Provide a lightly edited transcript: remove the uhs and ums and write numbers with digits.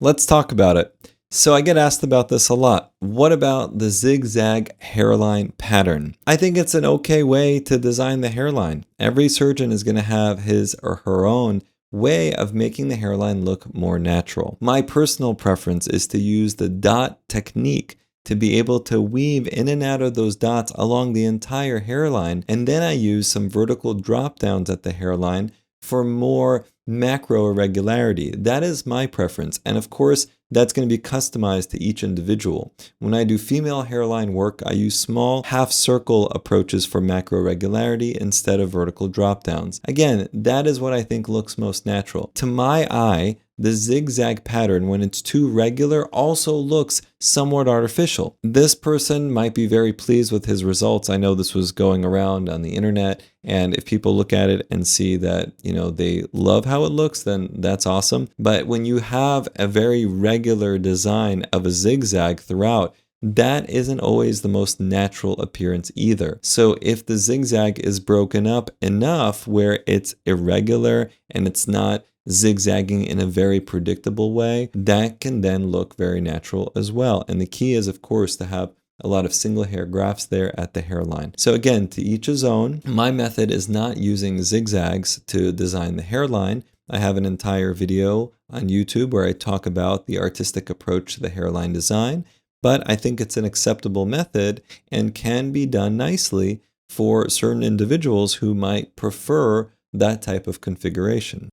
Let's talk about it. So I get asked about this a lot. What about the zigzag hairline pattern? I think it's an okay way to design the hairline. Every surgeon is going to have his or her own way of making the hairline look more natural. My personal preference is to use the dot technique to be able to weave in and out of those dots along the entire hairline, and then I use some vertical drop downs at the hairline for more macro irregularity. That is my preference, and of course that's going to be customized to each individual. When I do female hairline work, I use small half circle approaches for macro irregularity instead of vertical drop downs. Again, that is what I think looks most natural. To my eye, the zigzag pattern, when it's too regular, also looks somewhat artificial. This person might be very pleased with his results. I know this was going around on the internet, and if people look at it and see that, they love how it looks, then that's awesome. But when you have a very regular design of a zigzag throughout, that isn't always the most natural appearance either. So if the zigzag is broken up enough where it's irregular and it's not zigzagging in a very predictable way, that can then look very natural as well. And the key is, of course, to have a lot of single hair grafts there at the hairline. So again, to each his own. My method is not using zigzags to design the hairline. I have an entire video on YouTube where I talk about the artistic approach to the hairline design, but I think it's an acceptable method and can be done nicely for certain individuals who might prefer that type of configuration.